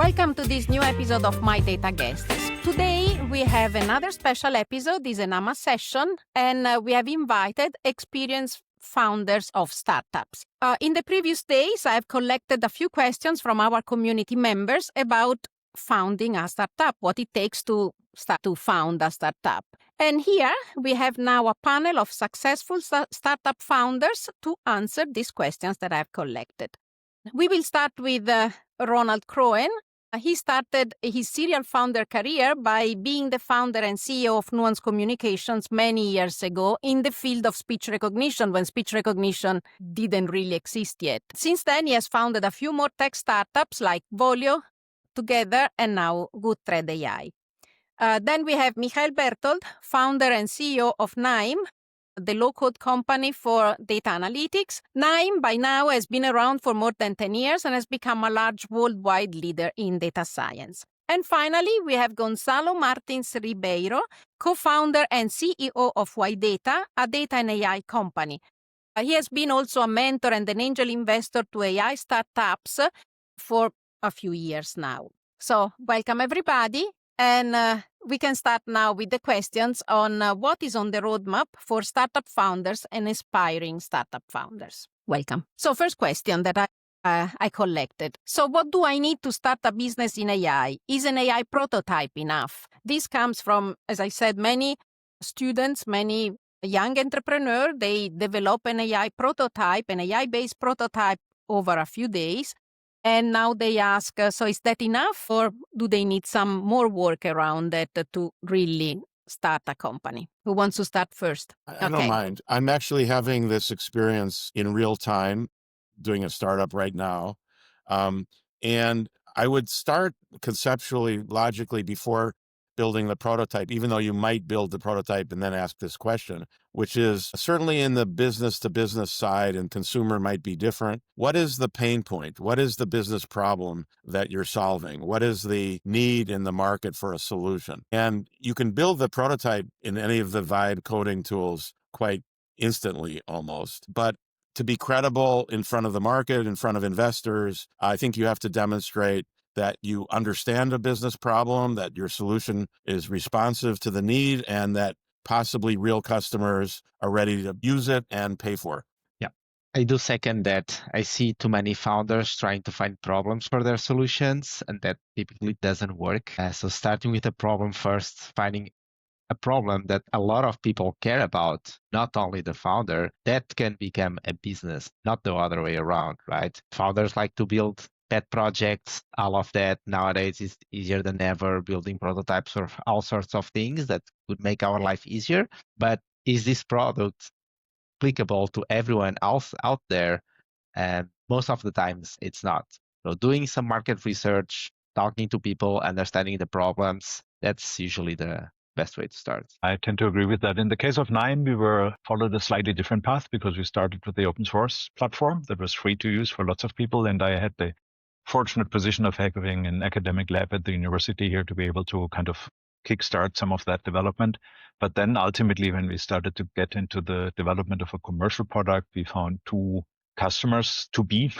Welcome to this new episode of My Data Guests. Today we have another special episode. This is an AMA session, and we have invited experienced founders of startups. In the previous days, I've collected a few questions from our community members about founding a startup, what it takes to start to found a startup. And here we have now a panel of successful startup founders to answer these questions that I've collected. We will start with Ronald Croen. He started his serial founder career by being the founder and CEO of Nuance Communications many years ago in the field of speech recognition, when speech recognition didn't really exist yet. Since then, he has founded a few more tech startups like Volio, Together, and now GoodThread AI. Then we have Michael Berthold, founder and CEO of Naim, the low-code company for data analytics. Naim, by now, has been around for more than 10 years and has become a large worldwide leader in data science. And finally, we have Gonzalo Martins Ribeiro, co-founder and CEO of YData, a data and AI company. He has been also a mentor and an angel investor to AI startups for a few years now. So, welcome everybody. And we can start now with the questions on what is on the roadmap for startup founders and aspiring startup founders. Welcome. So first question that I collected. So what do I need to start a business in AI? Is an AI prototype enough? This comes from, as I said, many students, many young entrepreneurs. They develop an AI prototype, an AI-based prototype over a few days. And now they ask, so is that enough, or do they need some more work around that to really start a company? Who wants to start first? I don't mind. I'm actually having this experience in real time, doing a startup right now. And I would start conceptually, logically, before building the prototype, even though you might build the prototype and then ask this question, which is certainly in the business to business side, and consumer might be different. What is the pain point? What is the business problem that you're solving? What is the need in the market for a solution? And you can build the prototype in any of the vibe coding tools quite instantly almost. But to be credible in front of the market, in front of investors, I think you have to demonstrate that you understand a business problem, that your solution is responsive to the need, and that possibly real customers are ready to use it and pay for it. Yeah, I do second that. I see too many founders trying to find problems for their solutions, and that typically doesn't work. So starting with a problem first, finding a problem that a lot of people care about, not only the founder, that can become a business, not the other way around, right? Founders like to build pet projects, all of that. Nowadays is easier than ever, building prototypes for all sorts of things that would make our life easier. But is this product applicable to everyone else out there? And most of the times it's not. So doing some market research, talking to people, understanding the problems, that's usually the best way to start. I tend to agree with that. In the case of Nine, we followed a slightly different path because we started with the open source platform that was free to use for lots of people. And I had the fortunate position of having an academic lab at the university here to be able to kind of kickstart some of that development. But then ultimately, when we started to get into the development of a commercial product, we found two customers to be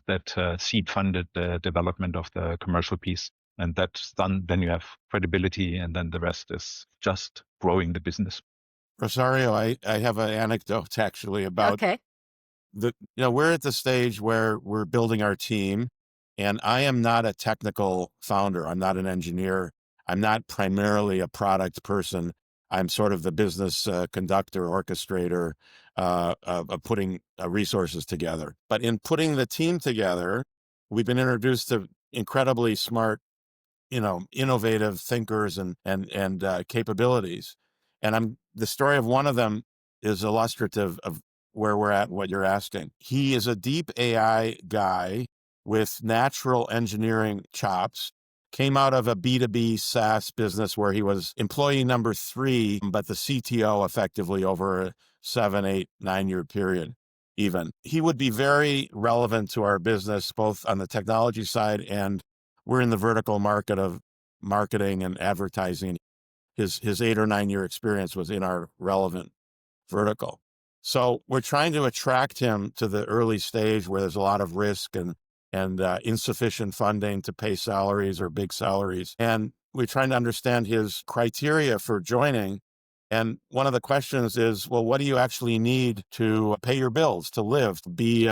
that seed funded the development of the commercial piece. And that's done, then you have credibility, and then the rest is just growing the business. Rosario, I have an anecdote actually about we're at the stage where we're building our team, and I am not a technical founder. I'm not an engineer. I'm not primarily a product person. I'm sort of the business conductor, orchestrator of putting resources together. But in putting the team together, we've been introduced to incredibly smart, innovative thinkers and capabilities. And the story of one of them is illustrative of where we're at, what you're asking. He is a deep AI guy with natural engineering chops, came out of a B2B SaaS business where he was employee number 3, but the CTO effectively over a 7, 8, 9-year period even. He would be very relevant to our business, both on the technology side, and we're in the vertical market of marketing and advertising. His 8 or 9 year experience was in our relevant vertical. So we're trying to attract him to the early stage where there's a lot of risk and and insufficient funding to pay salaries or big salaries. And we're trying to understand his criteria for joining. And one of the questions is, well, what do you actually need to pay your bills, to live, to be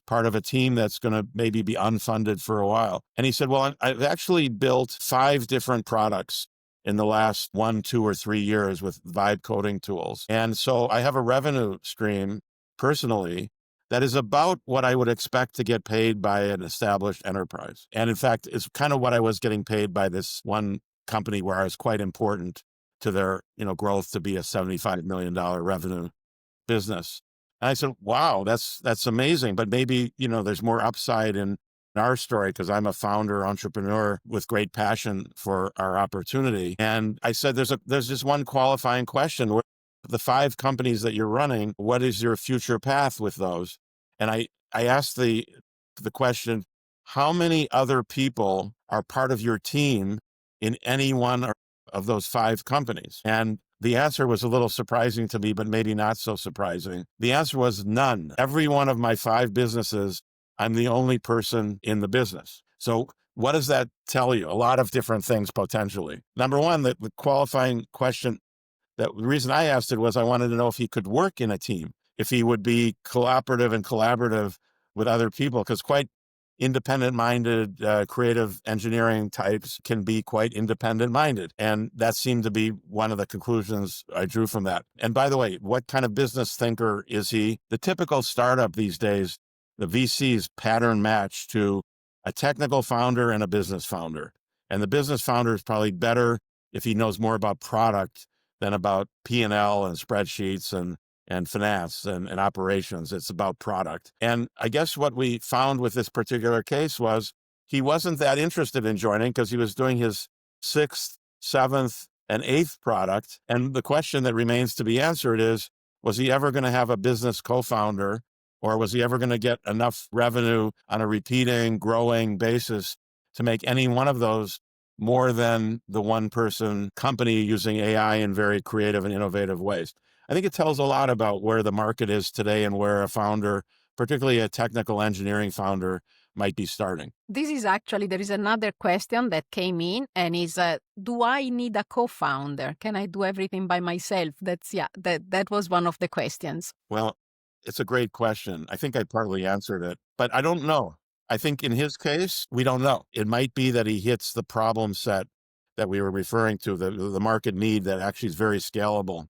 part of a team that's going to maybe be unfunded for a while? And he said, well, I've actually built 5 different products in the last 1, 2, or 3 years with vibe coding tools. And so I have a revenue stream personally that is about what I would expect to get paid by an established enterprise. And in fact, it's kind of what I was getting paid by this one company where I was quite important to their, growth to be a $75 million revenue business. And I said, wow, that's amazing. But maybe, there's more upside in our story because I'm a founder, entrepreneur with great passion for our opportunity. And I said, there's just one qualifying question. The 5 companies that you're running, what is your future path with those? And I asked the question, how many other people are part of your team in any one of those 5 companies? And the answer was a little surprising to me, but maybe not so surprising. The answer was none. Every one of my 5 businesses, I'm the only person in the business. So what does that tell you? A lot of different things potentially. Number one, the qualifying question, the reason I asked it was I wanted to know if he could work in a team, if he would be cooperative and collaborative with other people, because quite independent-minded, creative engineering types can be quite independent-minded. And that seemed to be one of the conclusions I drew from that. And by the way, what kind of business thinker is he? The typical startup these days, the VCs pattern match to a technical founder and a business founder. And the business founder is probably better if he knows more about product than about P&L and spreadsheets and finance and operations. It's about product. And I guess what we found with this particular case was he wasn't that interested in joining because he was doing his 6th, 7th, and 8th product. And the question that remains to be answered is, was he ever going to have a business co-founder, or was he ever going to get enough revenue on a repeating, growing basis to make any one of those more than the one-person company using AI in very creative and innovative ways? I think it tells a lot about where the market is today and where a founder, particularly a technical engineering founder, might be starting. There is another question that came in, and is, do I need a co-founder? Can I do everything by myself? That was one of the questions. Well, it's a great question. I think I partly answered it, but I don't know. I think in his case, we don't know. It might be that he hits the problem set that we were referring to, the market need that actually is very scalable.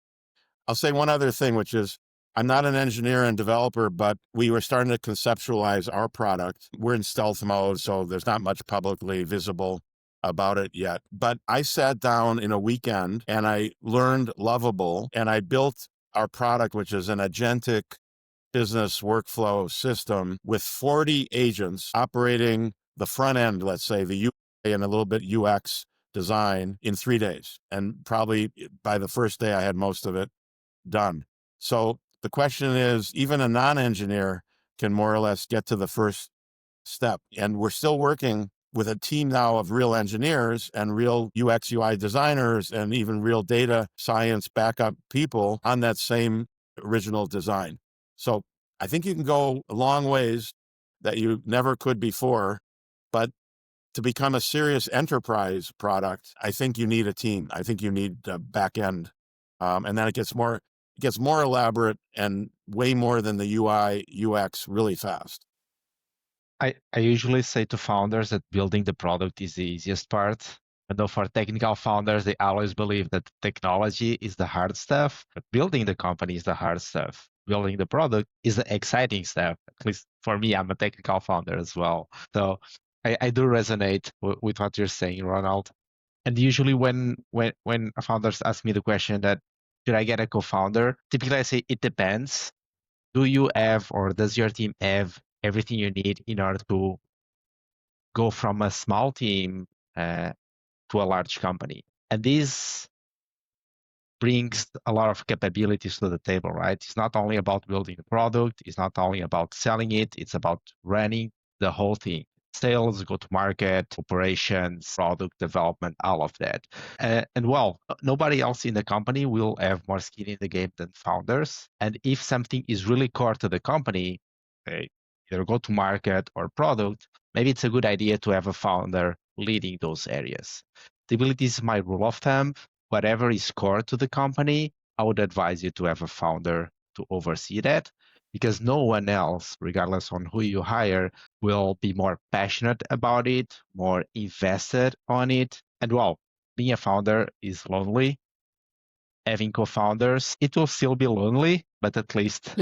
I'll say one other thing, which is I'm not an engineer and developer, but we were starting to conceptualize our product. We're in stealth mode, so there's not much publicly visible about it yet. But I sat down in a weekend and I learned Lovable, and I built our product, which is an agentic business workflow system with 40 agents operating the front end, let's say the UI and a little bit UX design in 3 days. And probably by the first day, I had most of it done. So the question is, even a non-engineer can more or less get to the first step. And we're still working with a team now of real engineers and real UX UI designers and even real data science backup people on that same original design. So I think you can go a long ways that you never could before, but to become a serious enterprise product, I think you need a team. I think you need a back end. And then it gets more elaborate and way more than the UI, UX really fast. I usually say to founders that building the product is the easiest part. I know for technical founders, they always believe that technology is the hard stuff, but building the company is the hard stuff. Building the product is the exciting stuff. At least for me, I'm a technical founder as well. So I do resonate with what you're saying, Ronald. And usually when founders ask me the question that, should I get a co-founder? Typically I say, it depends. Do you have, or does your team have everything you need in order to go from a small team to a large company? And this brings a lot of capabilities to the table, right? It's not only about building the product, it's not only about selling it, it's about running the whole thing. Sales, go-to-market, operations, product development, all of that. And well, nobody else in the company will have more skin in the game than founders. And if something is really core to the company, either go-to-market or product, maybe it's a good idea to have a founder leading those areas. Typically, this is my rule of thumb. Whatever is core to the company, I would advise you to have a founder to oversee that, because no one else, regardless on who you hire, will be more passionate about it, more invested on it. And well, being a founder is lonely. Having co-founders, it will still be lonely, but at least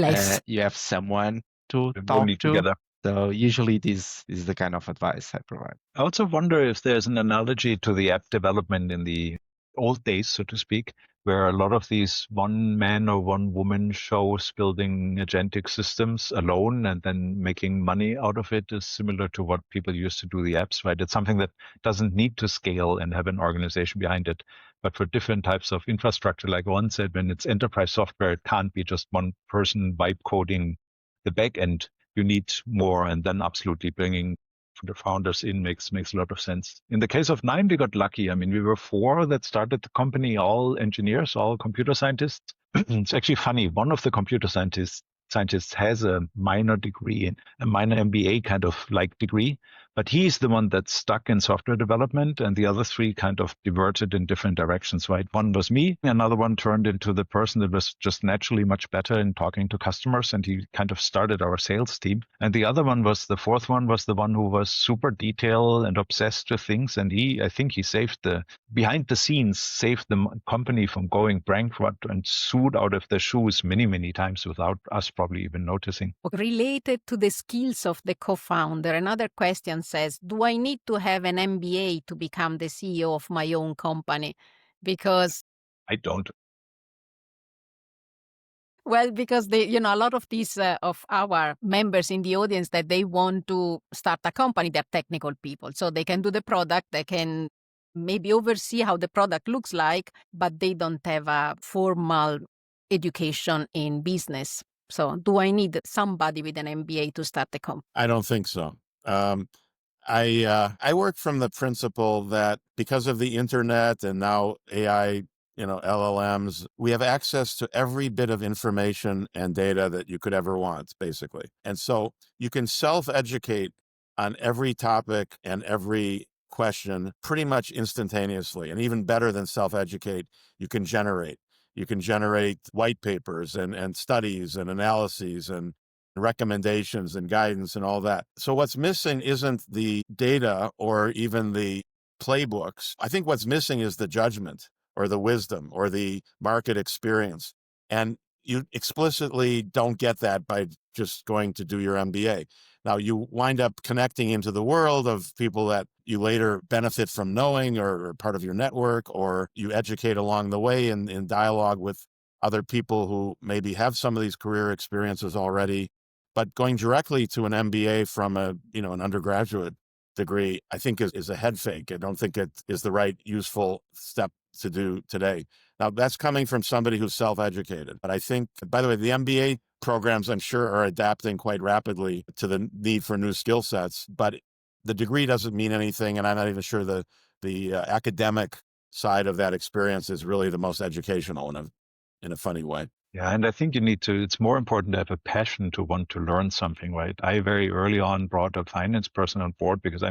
you have someone to talk to. Together. So usually this is the kind of advice I provide. I also wonder if there's an analogy to the app development in the old days, so to speak, where a lot of these one man or one woman shows building agentic systems alone and then making money out of it is similar to what people used to do the apps, right? It's something that doesn't need to scale and have an organization behind it. But for different types of infrastructure, like Juan said, when it's enterprise software, it can't be just one person vibe coding the back end. You need more, and then absolutely bringing the founders in makes a lot of sense. In the case of Nine, we got lucky. I mean, we were 4 that started the company, all engineers, all computer scientists. It's actually funny. One of the computer scientists has a minor degree, a minor MBA kind of like degree, but he's the one that's stuck in software development, and the other 3 kind of diverted in different directions, right? One was me, another one turned into the person that was just naturally much better in talking to customers, and he kind of started our sales team. And the other one was, the 4th one was the one who was super detailed and obsessed with things, and I think he saved behind the scenes, saved the company from going bankrupt and sued out of their shoes many, many times without us probably even noticing. Related to the skills of the co-founder, another question says, do I need to have an MBA to become the CEO of my own company? Because I don't. Well, because a lot of these of our members in the audience that they want to start a company, they're technical people. So they can do the product, they can maybe oversee how the product looks like, but they don't have a formal education in business. So do I need somebody with an MBA to start a company? I don't think so. I work from the principle that because of the internet and now AI, LLMs, we have access to every bit of information and data that you could ever want, basically. And so you can self-educate on every topic and every question pretty much instantaneously. And even better than self-educate, you can generate. You can generate white papers and studies and analyses and recommendations and guidance and all that. So what's missing isn't the data or even the playbooks. I think what's missing is the judgment or the wisdom or the market experience. And you explicitly don't get that by just going to do your MBA. Now, you wind up connecting into the world of people that you later benefit from knowing or part of your network, or you educate along the way in dialogue with other people who maybe have some of these career experiences already. But going directly to an MBA from an undergraduate degree, I think is a head fake. I don't think it is the right useful step to do today. Now, that's coming from somebody who's self-educated. But I think, by the way, the MBA programs, I'm sure, are adapting quite rapidly to the need for new skill sets. But the degree doesn't mean anything, and I'm not even sure the academic side of that experience is really the most educational in a funny way. Yeah, and I think it's more important to have a passion to want to learn something, right? I very early on brought a finance person on board because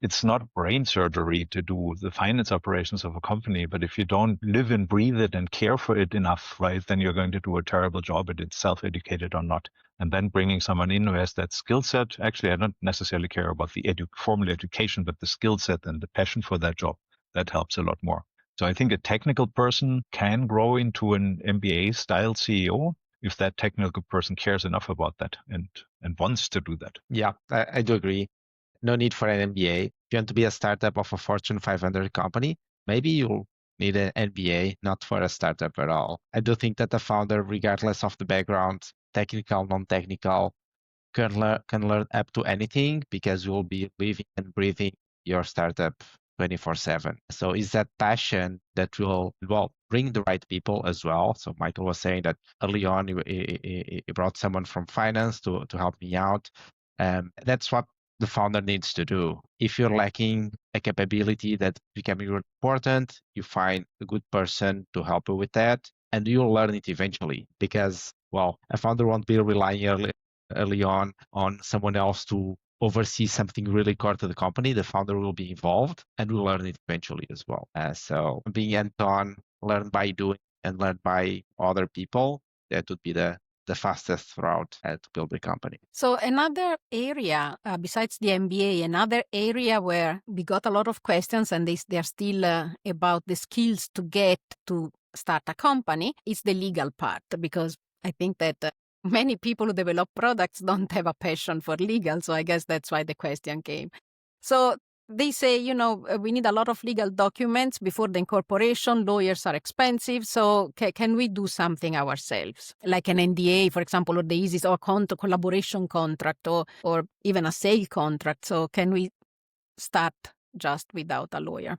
it's not brain surgery to do the finance operations of a company, but if you don't live and breathe it and care for it enough, right, then you're going to do a terrible job at it, self-educated or not. And then bringing someone in who has that skill set, actually, I don't necessarily care about the formal education, but the skill set and the passion for that job, that helps a lot more. So I think a technical person can grow into an MBA-style CEO if that technical person cares enough about that and wants to do that. Yeah, I do agree. No need for an MBA. If you want to be a startup of a Fortune 500 company, maybe you'll need an MBA, not for a startup at all. I do think that the founder, regardless of the background, technical, non-technical, can learn up to anything because you'll be living and breathing your startup 24/7. So it's that passion that will bring the right people as well. So Michael was saying that early on, he brought someone from finance to help me out. That's what the founder needs to do. If you're lacking a capability that's becoming important, you find a good person to help you with that, and you'll learn it eventually because, a founder won't be relying early on someone else to oversee something really core to the company, the founder will be involved and will learn it eventually as well. So being hands-on, learn by doing and learn by other people, that would be the fastest route to build a company. So another area, besides the MBA, another area where we got a lot of questions and they're still about the skills to get to start a company, is the legal part, because I think that many people who develop products don't have a passion for legal. So I guess that's why the question came. So they say, we need a lot of legal documents before the incorporation. Lawyers are expensive. So can we do something ourselves? Like an NDA, for example, or the easiest, or collaboration contract, or even a sale contract. So can we start just without a lawyer?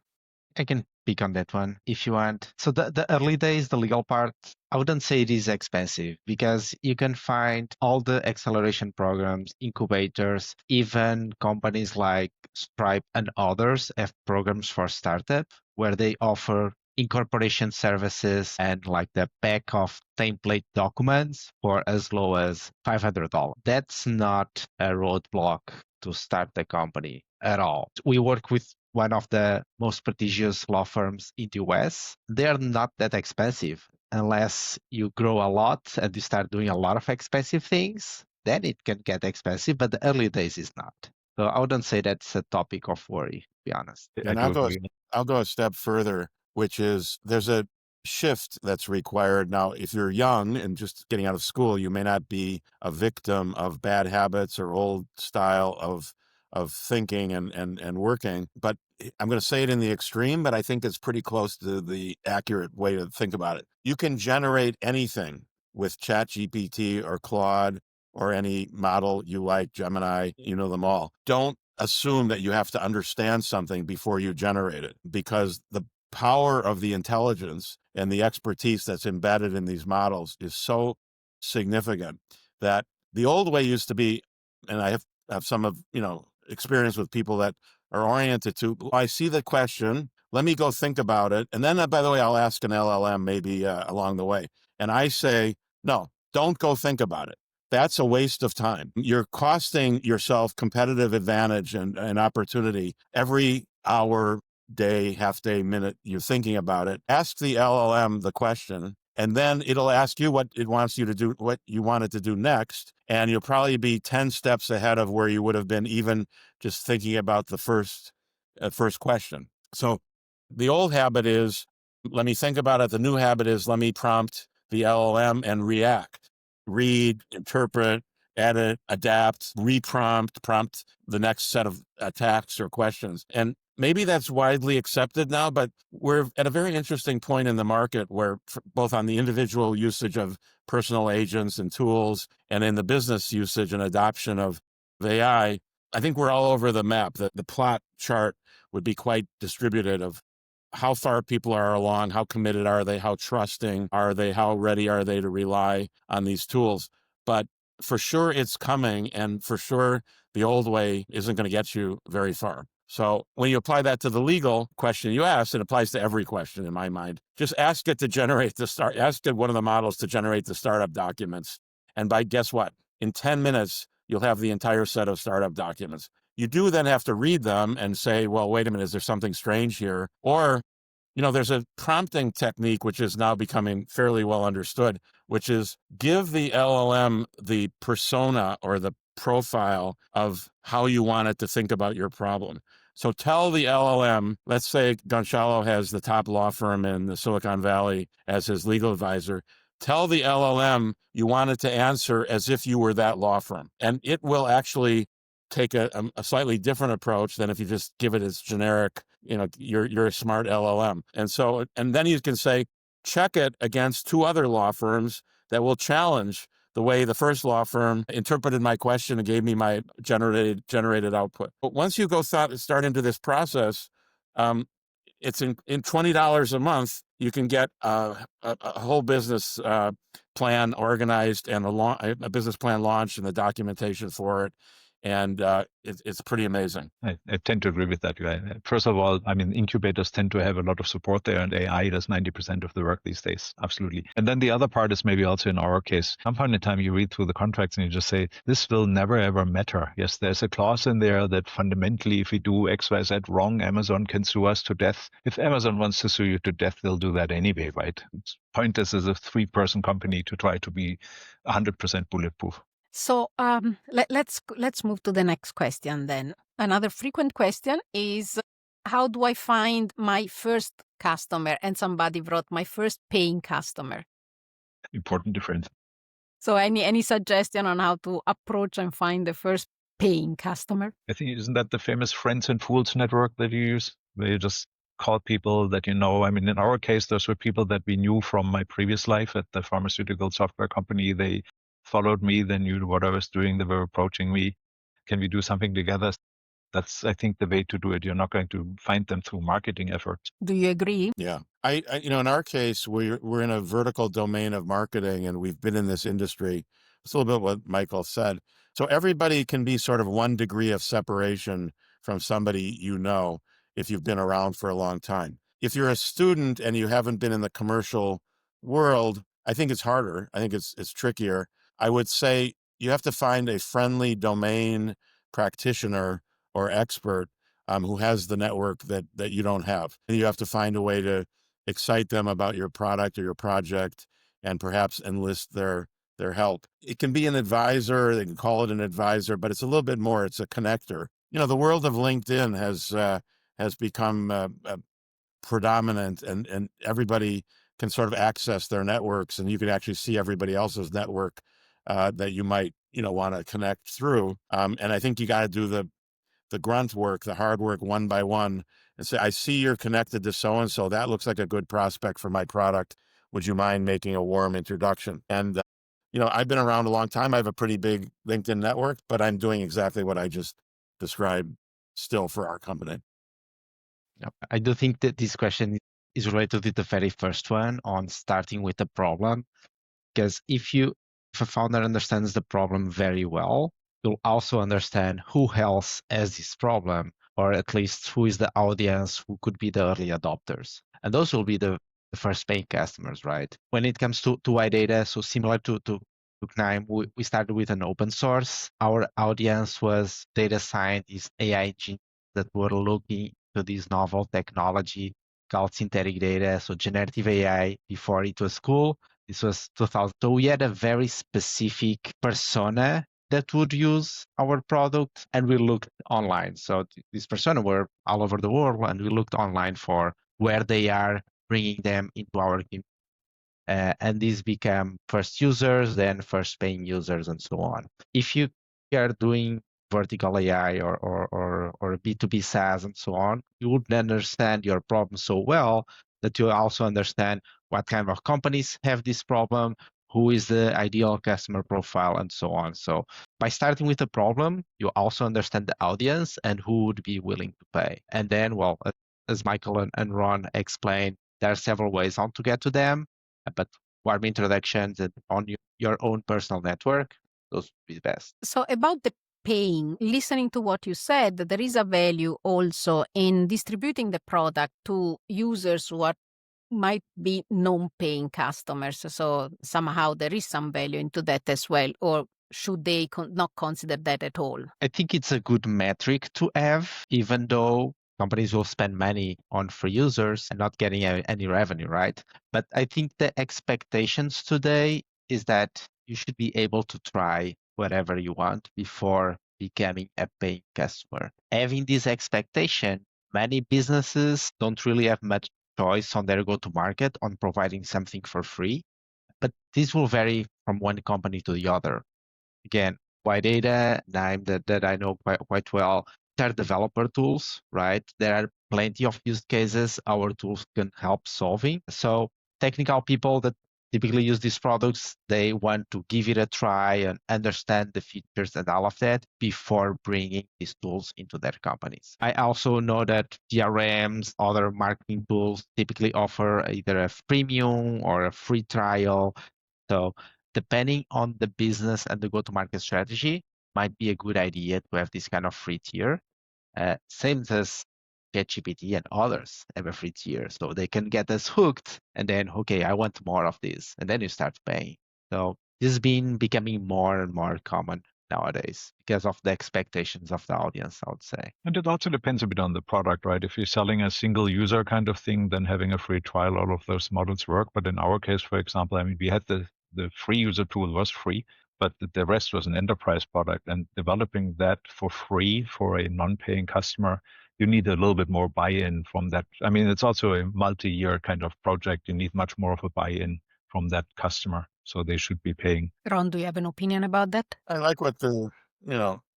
I can pick on that one if you want. So the early days, the legal part, I wouldn't say it is expensive because you can find all the acceleration programs, incubators, even companies like Stripe and others have programs for startup where they offer incorporation services and like the pack of template documents for as low as $500. That's not a roadblock to start the company at all. We work with one of the most prestigious law firms in the US. They're not that expensive unless you grow a lot and you start doing a lot of expensive things. Then it can get expensive, but the early days is not. So I wouldn't say that's a topic of worry, to be honest. And I'll go a step further, which is there's a shift that's required now. If you're young and just getting out of school, you may not be a victim of bad habits or old style of thinking and working. But I'm going to say it in the extreme, but I think it's pretty close to the accurate way to think about it. You can generate anything with ChatGPT or Claude or any model you like, Gemini, you know them all. Don't assume that you have to understand something before you generate it, because the power of the intelligence and the expertise that's embedded in these models is so significant that the old way used to be, and I have some of, experience with people that are oriented to, I see the question, let me go think about it. And then, by the way, I'll ask an LLM maybe along the way. And I say, no, don't go think about it. That's a waste of time. You're costing yourself competitive advantage and opportunity every hour, day, half day, minute you're thinking about it. Ask the LLM the question, and then it'll ask you what it wants you to do, what you want it to do next. And you'll probably be 10 steps ahead of where you would have been even just thinking about the first question. So the old habit is, let me think about it. The new habit is, let me prompt the LLM and react, read, interpret, edit, adapt, prompt the next set of attacks or questions. And maybe that's widely accepted now, but we're at a very interesting point in the market where both on the individual usage of personal agents and tools and in the business usage and adoption of AI, I think we're all over the map. The plot chart would be quite distributed of how far people are along, how committed are they, how trusting are they, how ready are they to rely on these tools. But for sure it's coming, and for sure the old way isn't going to get you very far. So when you apply that to the legal question you asked, it applies to every question in my mind. Just ask it to generate ask it one of the models to generate the startup documents. And guess what? In 10 minutes, you'll have the entire set of startup documents. You do then have to read them and say, well, wait a minute, is there something strange here? Or, there's a prompting technique, which is now becoming fairly well understood, which is give the LLM the persona or the profile of how you want it to think about your problem. So tell the LLM, let's say Gonzalo has the top law firm in the Silicon Valley as his legal advisor. Tell the LLM you want it to answer as if you were that law firm. And it will actually take a slightly different approach than if you just give it its generic, you're a smart LLM. And then you can say, check it against two other law firms that will challenge the way the first law firm interpreted my question and gave me my generated output. But once you go start into this process, it's in $20 a month, you can get a whole business plan organized and a business plan launched and the documentation for it. And it's pretty amazing. I tend to agree with that. First of all, I mean, incubators tend to have a lot of support there, and AI does 90% of the work these days. Absolutely. And then the other part is maybe also in our case, some point in time you read through the contracts and you just say, this will never ever matter. Yes, there's a clause in there that fundamentally, if we do X, Y, Z wrong, Amazon can sue us to death. If Amazon wants to sue you to death, they'll do that anyway, right? It's pointless as a 3-person company to try to be 100% bulletproof. So let's move to the next question then. Another frequent question is, how do I find my first customer? And somebody wrote my first paying customer. Important difference. So any suggestion on how to approach and find the first paying customer? I think, isn't that the famous Friends and Fools network that you use, where you just call people that you know? I mean, in our case, those were people that we knew from my previous life at the pharmaceutical software company. They followed me, they knew what I was doing, they were approaching me. Can we do something together? That's, I think, the way to do it. You're not going to find them through marketing efforts. Do you agree? Yeah. I in our case, we're in a vertical domain of marketing, and we've been in this industry. It's a little bit what Michael said. So everybody can be sort of 1 degree of separation from somebody you know if you've been around for a long time. If you're a student and you haven't been in the commercial world, I think it's harder. I think it's trickier. I would say you have to find a friendly domain practitioner or expert who has the network that you don't have. And you have to find a way to excite them about your product or your project and perhaps enlist their help. It can be an advisor, they can call it an advisor, but it's a little bit more, it's a connector. The world of LinkedIn has become predominant, and everybody can sort of access their networks, and you can actually see everybody else's network that you might, want to connect through. And I think you got to do the grunt work, the hard work, one by one, and say, I see you're connected to so-and-so. That looks like a good prospect for my product. Would you mind making a warm introduction? And, I've been around a long time. I have a pretty big LinkedIn network, but I'm doing exactly what I just described still for our company. I do think that this question is related to the very first one on starting with the problem, because if a founder understands the problem very well, you'll also understand who else has this problem, or at least who is the audience who could be the early adopters. And those will be the first paying customers, right? When it comes to iData, so similar to Knaim, we started with an open source. Our audience was data scientists, AI engineers that were looking to this novel technology called synthetic data, so generative AI before it was cool. This was 2000. So we had a very specific persona that would use our product, and we looked online. So this persona were all over the world, and we looked online for where they are, bringing them into our team. And these become first users, then first paying users, and so on. If you are doing vertical AI or B2B SaaS and so on, you would understand your problem so well that you also understand what kind of companies have this problem, who is the ideal customer profile, and so on. So by starting with a problem, you also understand the audience and who would be willing to pay. And then, well, as Michael and Ron explained, there are several ways on to get to them, but warm introductions and on your own personal network, those would be the best. So about the paying, listening to what you said, there is a value also in distributing the product to users who might be non-paying customers. So somehow there is some value into that as well, or should they not consider that at all? I think it's a good metric to have, even though companies will spend money on free users and not getting any revenue, right? But I think the expectations today is that you should be able to try whatever you want before becoming a paying customer. Having this expectation, many businesses don't really have much choice on their go-to-market on providing something for free, but this will vary from one company to the other. Again, iData, Knaim, that I know quite well, they're developer tools, right? There are plenty of use cases our tools can help solving. So technical people that typically use these products, they want to give it a try and understand the features and all of that before bringing these tools into their companies. I also know that CRMs, other marketing tools typically offer either a premium or a free trial. So depending on the business and the go-to-market strategy, might be a good idea to have this kind of free tier. Same as ChatGPT and others have a free tier, so they can get us hooked, and then, okay, I want more of this, and then you start paying. So this has been becoming more and more common nowadays because of the expectations of the audience, I would say. And it also depends a bit on the product, right? If you're selling a single user kind of thing, then having a free trial, all of those models work. But in our case, for example, I mean, we had the free user tool was free, but the rest was an enterprise product, and developing that for free for a non-paying customer, you need a little bit more buy-in from that. I mean, it's also a multi-year kind of project. You need much more of a buy-in from that customer. So they should be paying. Ron, do you have an opinion about that? I like what the,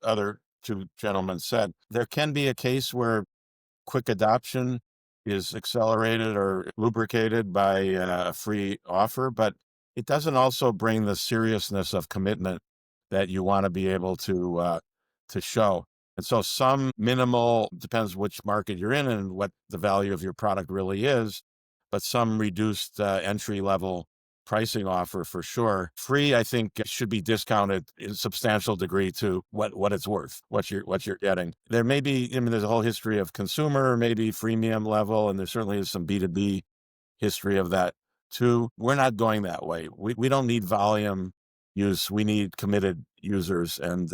other two gentlemen said. There can be a case where quick adoption is accelerated or lubricated by a free offer, but it doesn't also bring the seriousness of commitment that you want to be able to show. And so some minimal, depends which market you're in and what the value of your product really is, but some reduced entry level pricing offer for sure. Free, I think, should be discounted in a substantial degree to what it's worth, what you're getting. There may be, there's a whole history of consumer, maybe freemium level, and there certainly is some B2B history of that too. We're not going that way. We don't need volume use. We need committed users. And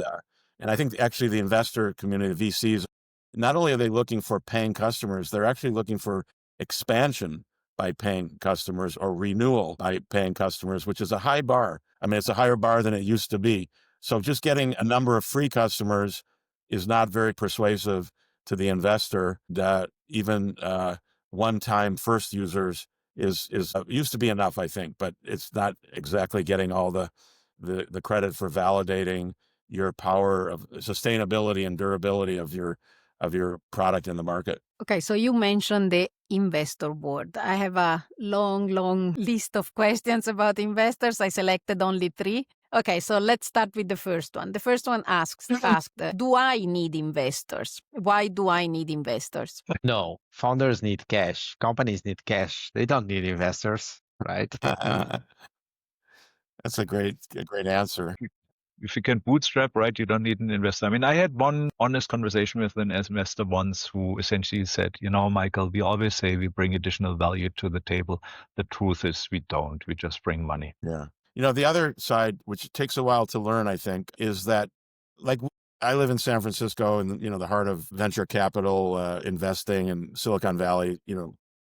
I think actually the investor community, the VCs, not only are they looking for paying customers, they're actually looking for expansion by paying customers or renewal by paying customers, which is a high bar. I mean, it's a higher bar than it used to be. So just getting a number of free customers is not very persuasive to the investor. That even one-time first users is used to be enough, I think, but it's not exactly getting all the credit for validating your power of sustainability and durability of your product in the market. Okay, so you mentioned the investor board. I have a long list of questions about investors. I selected only 3. Okay, so let's start with the first one. The first one asked, do I need investors? Why do I need investors? No, founders need cash. Companies need cash. They don't need investors, right? That's a great answer. If you can bootstrap, right, you don't need an investor. I mean, I had one honest conversation with an investor once who essentially said, Michael, we always say we bring additional value to the table. The truth is we don't. We just bring money. Yeah. The other side, which takes a while to learn, I think, is that, like, I live in San Francisco and, the heart of venture capital investing, in Silicon Valley,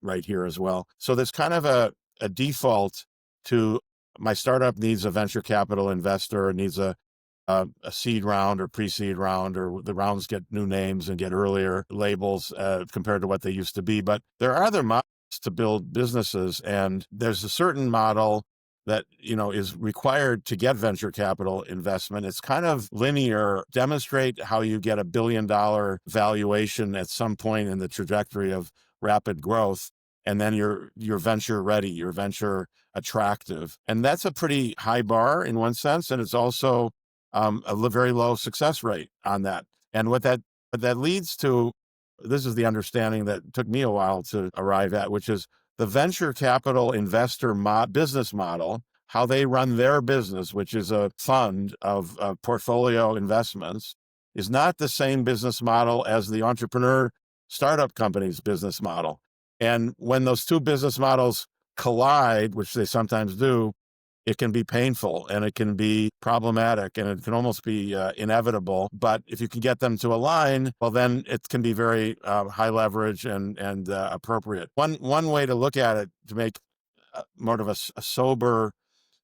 right here as well. So there's kind of a default to my startup needs a venture capital investor, needs a seed round or pre-seed round, or the rounds get new names and get earlier labels compared to what they used to be. But there are other models to build businesses, and there's a certain model that, is required to get venture capital investment. It's kind of linear. Demonstrate how you get $1 billion valuation at some point in the trajectory of rapid growth, and then you're venture ready, you're venture attractive. And that's a pretty high bar in one sense, and it's also a very low success rate on that. And what that leads to, this is the understanding that took me a while to arrive at, which is the venture capital investor business model, how they run their business, which is a fund of portfolio investments, is not the same business model as the entrepreneur startup company's business model. And when those two business models collide, which they sometimes do, it can be painful and it can be problematic and it can almost be inevitable. But if you can get them to align, well, then it can be very high leverage and appropriate. One way to look at it, to make more of a sober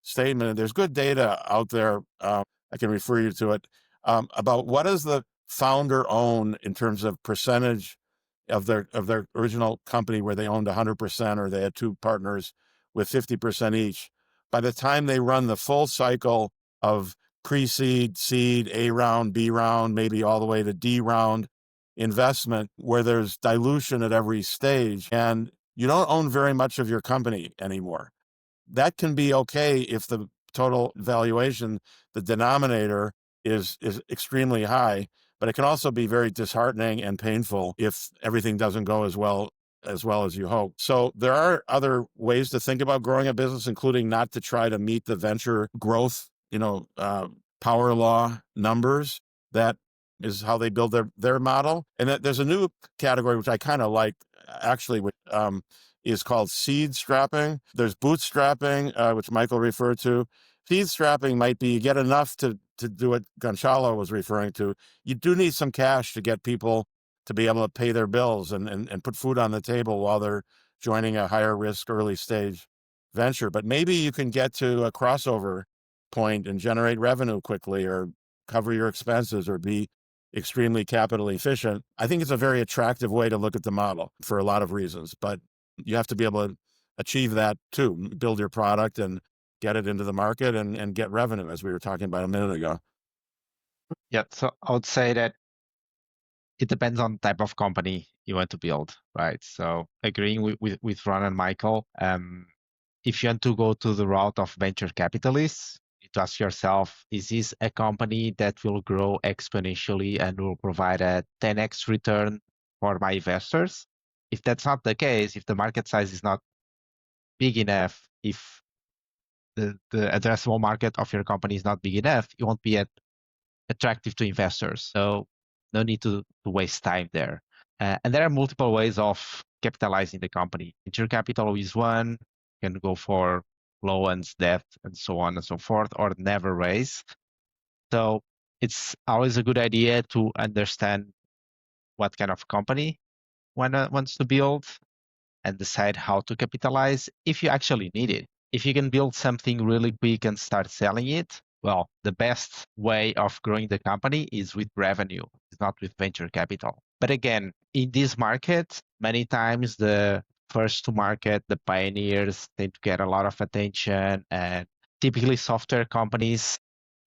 statement, and there's good data out there, I can refer you to it, about what does the founder own in terms of percentage of their original company where they owned 100%, or they had two partners with 50% each. By the time they run the full cycle of pre-seed, seed, A round, B round, maybe all the way to D round investment, where there's dilution at every stage, and you don't own very much of your company anymore. That can be okay if the total valuation, the denominator, is extremely high, but it can also be very disheartening and painful if everything doesn't go as well as you hope. So there are other ways to think about growing a business, including not to try to meet the venture growth, power law numbers. That is how they build their model. And there's a new category, which I kind of like, actually, which is called seed strapping. There's bootstrapping, which Michael referred to. Seed strapping might be you get enough to do what Gonçalo was referring to. You do need some cash to get people to be able to pay their bills and put food on the table while they're joining a higher risk early stage venture. But maybe you can get to a crossover point and generate revenue quickly, or cover your expenses, or be extremely capital efficient. I think it's a very attractive way to look at the model for a lot of reasons, but you have to be able to achieve that too, build your product and get it into the market and get revenue, as we were talking about a minute ago. Yeah, so I would say that it depends on the type of company you want to build, right? So agreeing with Ron and Michael, if you want to go to the route of venture capitalists, you need to ask yourself, is this a company that will grow exponentially and will provide a 10x return for my investors? If that's not the case, if the market size is not big enough, if the addressable market of your company is not big enough, you won't be attractive to investors. So no need to waste time there. And there are multiple ways of capitalizing the company. Venture capital is one. You can go for loans, debt, and so on and so forth, or never raise. So it's always a good idea to understand what kind of company one wants to build and decide how to capitalize if you actually need it. If you can build something really quick and start selling it, well, the best way of growing the company is with revenue. It's not with venture capital. But again, in this market, many times the first to market, the pioneers, tend to get a lot of attention, and typically software companies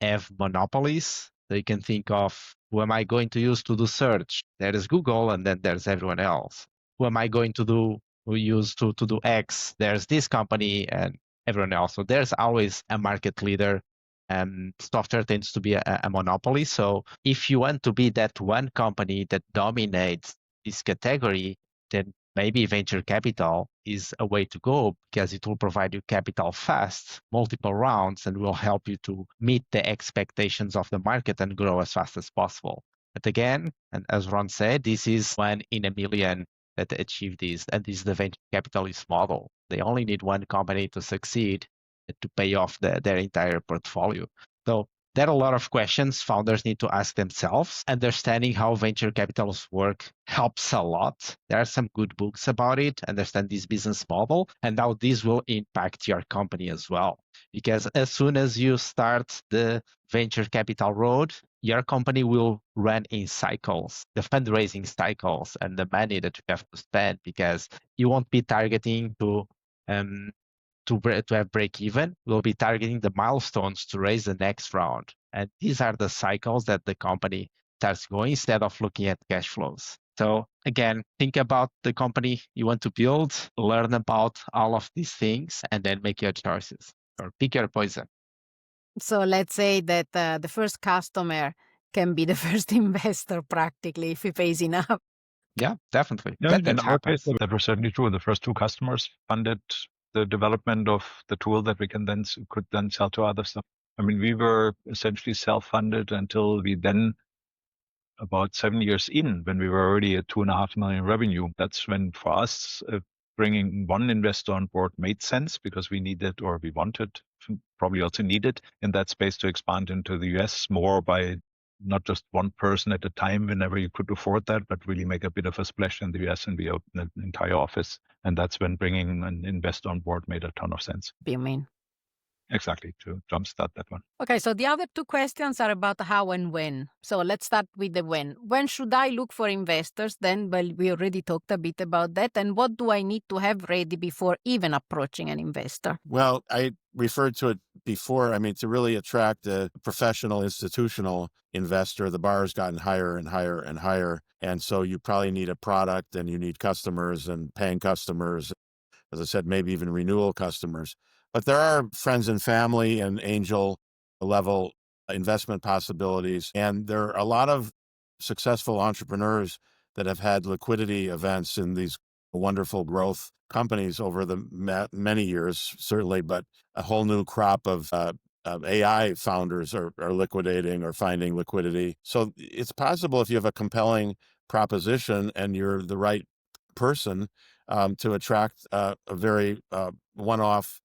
have monopolies. So you can think of, who am I going to use to do search? There is Google, and then there's everyone else. Who am I going to use to do X? There's this company and everyone else. So there's always a market leader, and software tends to be a monopoly. So if you want to be that one company that dominates this category, then maybe venture capital is a way to go, because it will provide you capital fast, multiple rounds, and will help you to meet the expectations of the market and grow as fast as possible. But again, and as Ron said, this is 1 in a million that achieve this, and this is the venture capitalist model. They only need one company to succeed to pay off their entire portfolio. So there are a lot of questions founders need to ask themselves. Understanding how venture capitalists work helps a lot. There are some good books about it. Understand this business model and how this will impact your company as well. Because as soon as you start the venture capital road, your company will run in cycles, the fundraising cycles and the money that you have to spend, because you won't be targeting to have break even. We'll be targeting the milestones to raise the next round. And these are the cycles that the company starts going, instead of looking at cash flows. So again, think about the company you want to build, learn about all of these things, and then make your choices, or pick your poison. So let's say that the first customer can be the first investor practically, if he pays enough. Yeah, definitely. Yeah, That in our case, happens. that was certainly true. The first 2 customers funded the development of the tool that we could then sell to others. I mean, we were essentially self-funded until we then, about 7 years in, when we were already at 2.5 million revenue. That's when, for us, bringing one investor on board made sense, because we needed, or we wanted, probably also needed in that space, to expand into the US more by not just one person at a time whenever you could afford that, but really make a bit of a splash in the US and be open an entire office. And that's when bringing an investor on board made a ton of sense. You mean? Exactly, to jumpstart that one. Okay, so the other 2 questions are about how and when. So let's start with the when. When should I look for investors then? Well, we already talked a bit about that. And what do I need to have ready before even approaching an investor? Well, I referred to it before. I mean, to really attract a professional institutional investor, the bar has gotten higher and higher and higher. And so you probably need a product, and you need customers and paying customers. As I said, maybe even renewal customers. But there are friends and family and angel level investment possibilities. And there are a lot of successful entrepreneurs that have had liquidity events in these wonderful growth companies over the many years, certainly, but a whole new crop of AI founders are liquidating or finding liquidity. So it's possible if you have a compelling proposition and you're the right person to attract a very one-off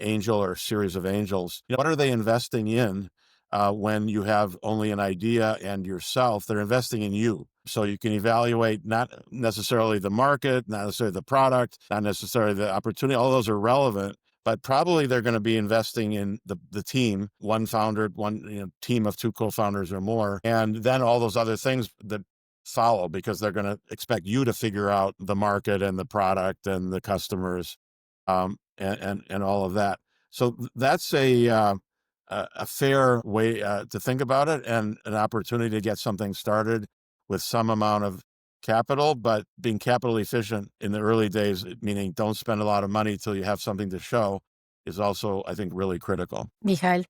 angel or series of angels. What are they investing in when you have only an idea and yourself? They're investing in you. So you can evaluate not necessarily the market, not necessarily the product, not necessarily the opportunity. All those are relevant, but probably they're going to be investing in the team, one founder, one team of two co-founders or more, and then all those other things that follow, because they're going to expect you to figure out the market and the product and the customers, and all of that. So that's a fair way to think about it, and an opportunity to get something started with some amount of capital, but being capital efficient in the early days, meaning don't spend a lot of money till you have something to show, is also, I think, really critical. Michael?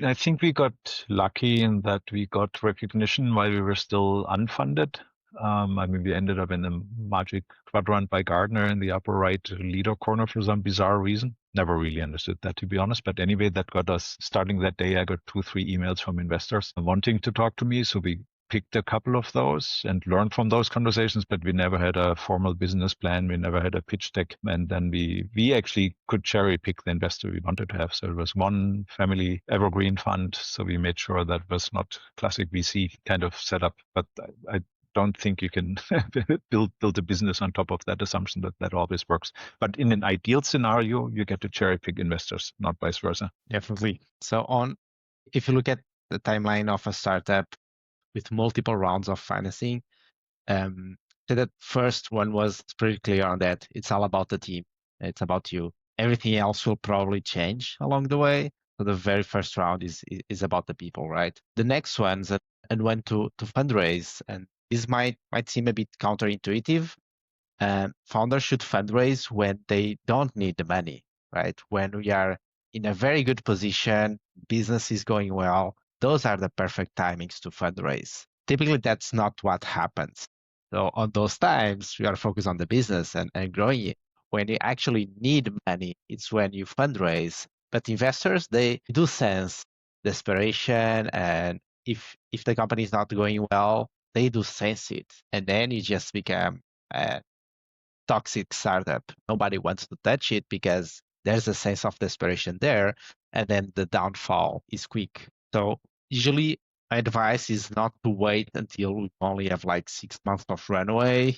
I think we got lucky in that we got recognition while we were still unfunded. I mean, we ended up in the magic quadrant by Gartner in the upper right leader corner for some bizarre reason. Never really understood that, to be honest. But anyway, that got us starting that day. I got 2-3 emails from investors wanting to talk to me. So we picked a couple of those and learned from those conversations, but we never had a formal business plan. We never had a pitch deck. And then we actually could cherry pick the investor we wanted to have. So it was one family evergreen fund. So we made sure that was not classic VC kind of setup, but I don't think you can build a business on top of that assumption that always works. But in an ideal scenario, you get to cherry pick investors, not vice versa. Definitely. So if you look at the timeline of a startup with multiple rounds of financing, so that first one was pretty clear on that. It's all about the team. It's about you. Everything else will probably change along the way. So the very first round is about the people, right? The next ones and went to fundraise, and this might seem a bit counterintuitive. Founders should fundraise when they don't need the money, right? When we are in a very good position, business is going well, those are the perfect timings to fundraise. Typically, that's not what happens. So on those times, we are focused on the business and growing it. When you actually need money, it's when you fundraise. But investors, they do sense desperation, and if the company is not going well, they do sense it. And then you just become a toxic startup. Nobody wants to touch it because there's a sense of desperation there, and then the downfall is quick. So usually my advice is not to wait until we only have like 6 months of runway.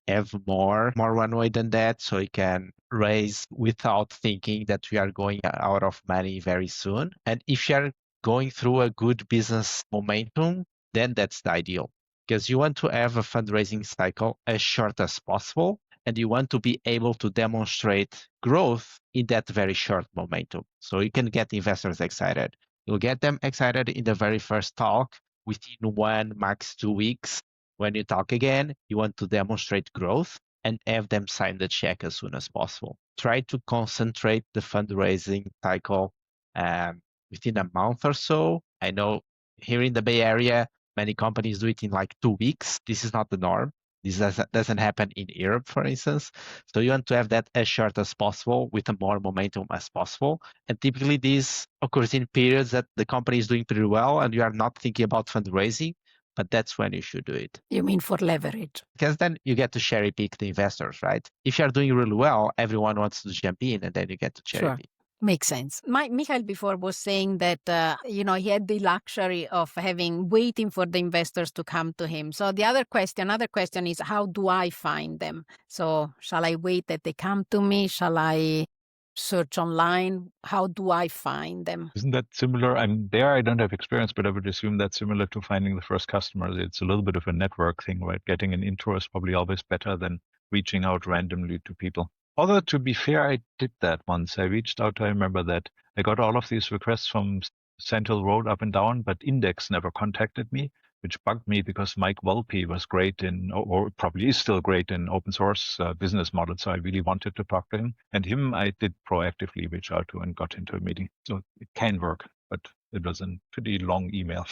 Have more runway than that, so you can raise without thinking that we are going out of money very soon. And if you're going through a good business momentum, then that's the ideal, because you want to have a fundraising cycle as short as possible, and you want to be able to demonstrate growth in that very short momentum. So you can get investors excited. You'll get them excited in the very first talk within 1, max 2 weeks. When you talk again, you want to demonstrate growth and have them sign the check as soon as possible. Try to concentrate the fundraising cycle within a month or so. I know here in the Bay Area, many companies do it in like 2 weeks. This is not the norm. This doesn't happen in Europe, for instance. So you want to have that as short as possible with a more momentum as possible. And typically this occurs in periods that the company is doing pretty well and you are not thinking about fundraising, but that's when you should do it. You mean for leverage? Because then you get to cherry pick the investors, right? If you're doing really well, everyone wants to jump in and then you get to cherry pick. Makes sense. Michael before was saying that, he had the luxury of waiting for the investors to come to him. So another question is, how do I find them? So shall I wait that they come to me? Shall I search online? How do I find them? Isn't that similar? I don't have experience, but I would assume that's similar to finding the first customer. It's a little bit of a network thing, right? Getting an intro is probably always better than reaching out randomly to people. Although, to be fair, I did that once. I reached out, I remember that. I got all of these requests from Central Road up and down, but Index never contacted me, which bugged me because Mike Volpe was great or probably is still great in open source business models. So I really wanted to talk to him. And him, I did proactively reach out to and got into a meeting. So it can work, but it was a pretty long email.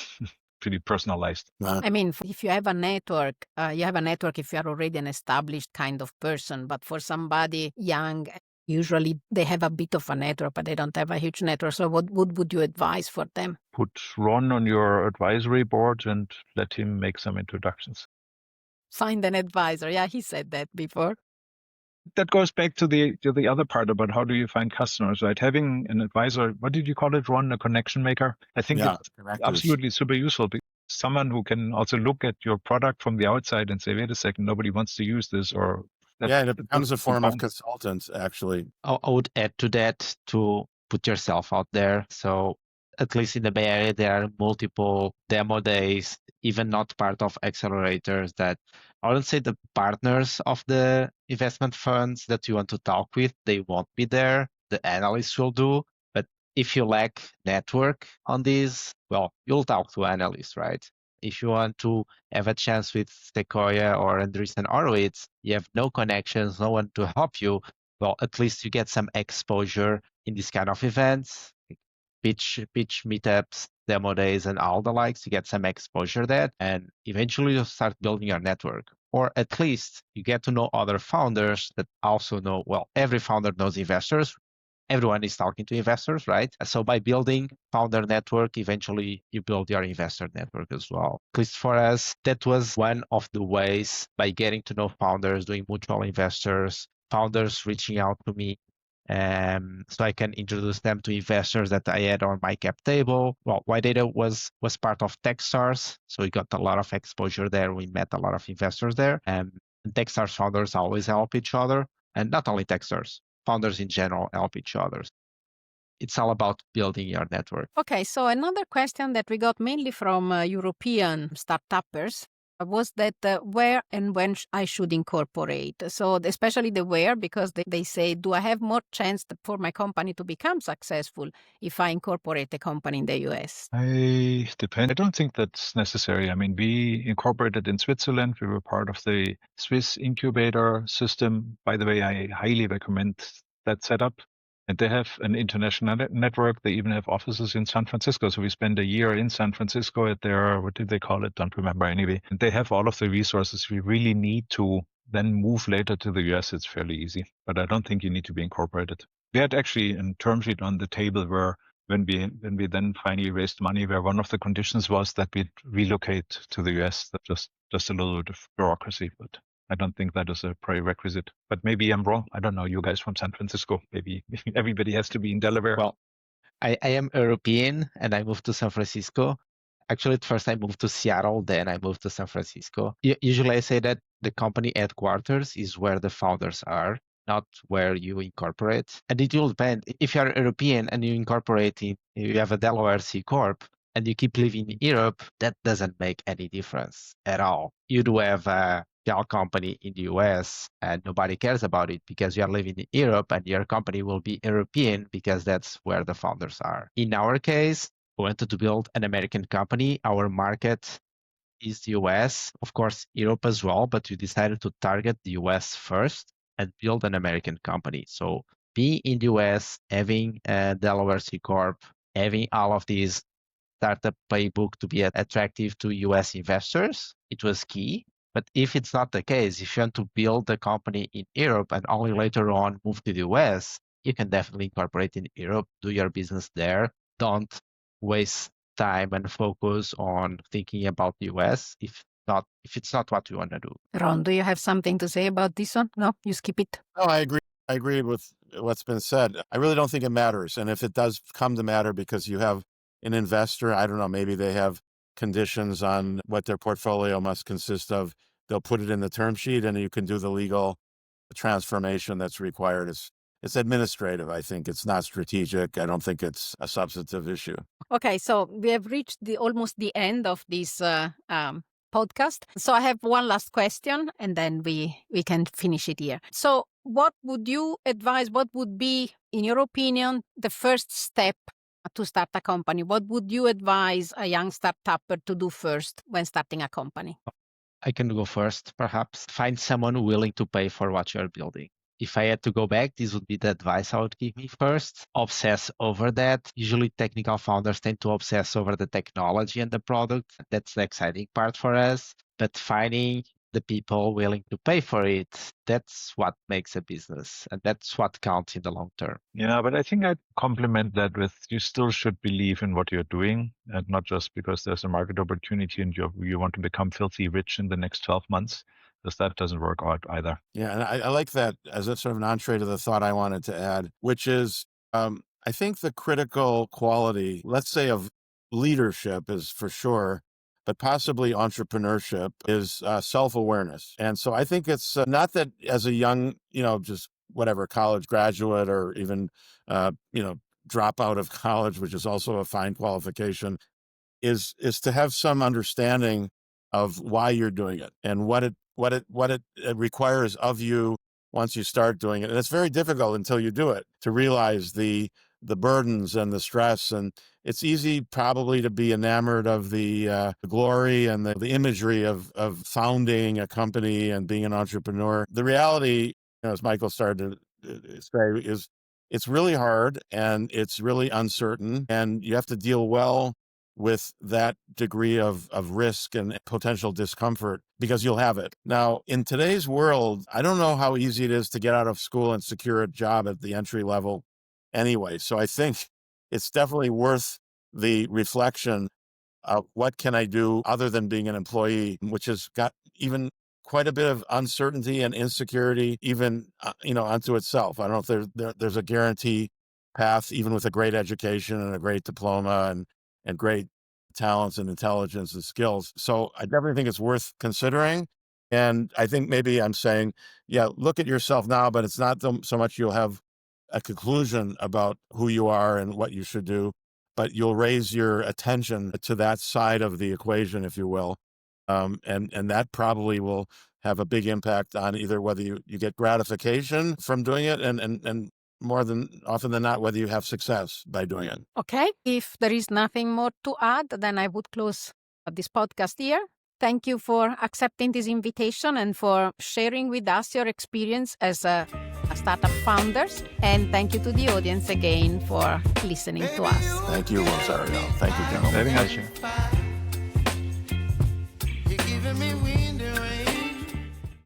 Pretty personalized. I mean, if you have a network, if you are already an established kind of person, but for somebody young, Usually they have a bit of a network, but they don't have a huge network. So what would you advise for them? Put Ron on your advisory board and let him make some introductions. Find an advisor. Yeah, he said that before. That goes back to the other part about how do you find customers, right? Having an advisor, what did you call it, Ron? A connection maker? I think it's absolutely super useful. Someone who can also look at your product from the outside and say, wait a second, nobody wants to use this, or and it becomes a form of consultants, actually. I would add to that to put yourself out there. So at least in the Bay Area, there are multiple demo days, even not part of accelerators, that I wouldn't say the partners of the investment funds that you want to talk with, they won't be there. The analysts will do. But if you lack network on these, well, you'll talk to analysts, right? If you want to have a chance with Sequoia or Andreessen Horowitz, you have no connections, no one to help you. Well, at least you get some exposure in these kind of events, pitch meetups, demo days, and all the likes. You get some exposure there, and eventually you'll start building your network. Or at least you get to know other founders that also know, well, every founder knows investors. Everyone is talking to investors, right? So by building founder network, eventually you build your investor network as well. At least for us, that was one of the ways, by getting to know founders, doing mutual investors, founders reaching out to me, so I can introduce them to investors that I had on my cap table. Well, YData was part of Techstars, so we got a lot of exposure there. We met a lot of investors there. And Techstars founders always help each other, and not only Techstars. Founders in general help each other. It's all about building your network. Okay, so another question that we got mainly from European startuppers was that where and when I should incorporate. So especially the where, because they say, do I have more chance for my company to become successful if I incorporate a company in the US? I don't think that's necessary. I mean, we incorporated in Switzerland. We were part of the Swiss incubator system. By the way, I highly recommend that setup. And they have an international network. They even have offices in San Francisco. So we spent a year in San Francisco at their, what did they call it? Don't remember anyway. And they have all of the resources we really need to then move later to the US. It's fairly easy, but I don't think you need to be incorporated. We had actually a term sheet on the table where when we then finally raised money, where one of the conditions was that we'd relocate to the US. That's just a little bit of bureaucracy, but I don't think that is a prerequisite, but maybe I'm wrong. I don't know. You guys from San Francisco, maybe everybody has to be in Delaware. Well, I am European and I moved to San Francisco. Actually, at first I moved to Seattle, then I moved to San Francisco. Usually I say that the company headquarters is where the founders are, not where you incorporate. And it will depend. If you're European and you incorporate you have a Delaware C Corp, and you keep living in Europe, that doesn't make any difference at all. You do have a shell company in the US and nobody cares about it because you are living in Europe and your company will be European because that's where the founders are. In our case, we wanted to build an American company. Our market is the US, of course, Europe as well, but we decided to target the US first and build an American company. So being in the US, having a Delaware C Corp, having all of these startup playbook to be attractive to US investors, it was key. But if it's not the case, if you want to build a company in Europe and only later on move to the US, you can definitely incorporate in Europe, do your business there. Don't waste time and focus on thinking about the US if it's not what you want to do. Ron, do you have something to say about this one? No, you skip it. No, I agree. I agree with what's been said. I really don't think it matters. And if it does come to matter because you have an investor, I don't know, maybe they have conditions on what their portfolio must consist of. They'll put it in the term sheet and you can do the legal transformation that's required. It's administrative, I think. It's not strategic. I don't think it's a substantive issue. Okay, so we have reached almost the end of this podcast. So I have one last question and then we can finish it here. So what would you advise, what would be, in your opinion, the first step to start a company? What would you advise a young startupper to do first when starting a company? I can go first, perhaps. Find someone willing to pay for what you're building. If I had to go back, this would be the advice I would give me first. Obsess over that. Usually technical founders tend to obsess over the technology and the product. That's the exciting part for us. But finding the people willing to pay for it, that's what makes a business. And that's what counts in the long term. Yeah, but I think I'd complement that with you still should believe in what you're doing, and not just because there's a market opportunity and you want to become filthy rich in the next 12 months, because that doesn't work out either. Yeah, and I like that as a sort of an entree to the thought I wanted to add, which is I think the critical quality, let's say, of leadership is for sure, but possibly entrepreneurship is self-awareness. And so I think it's not that as a young, just whatever, college graduate or even, drop out of college, which is also a fine qualification, is to have some understanding of why you're doing it and what it requires of you once you start doing it. And it's very difficult until you do it to realize the burdens and the stress. And it's easy probably to be enamored of the glory and the imagery of founding a company and being an entrepreneur. The reality, as Michael started to say, is it's really hard and it's really uncertain, and you have to deal well with that degree of risk and potential discomfort, because you'll have it. Now, in today's world, I don't know how easy it is to get out of school and secure a job at the entry level anyway. So I think it's definitely worth the reflection of what can I do other than being an employee, which has got even quite a bit of uncertainty and insecurity, even, unto itself. I don't know if there's a guarantee path, even with a great education and a great diploma and great talents and intelligence and skills. So I definitely think it's worth considering. And I think maybe I'm saying, yeah, look at yourself now, but it's not so much you'll have a conclusion about who you are and what you should do, but you'll raise your attention to that side of the equation, if you will. And that probably will have a big impact on either whether you get gratification from doing it and more than often than not, whether you have success by doing it. Okay. If there is nothing more to add, then I would close this podcast here. Thank you for accepting this invitation and for sharing with us your experience as a startup founders. And thank you to the audience again for listening to us. Thank you, Rosario. Thank you, gentlemen. Having us. You're giving me wind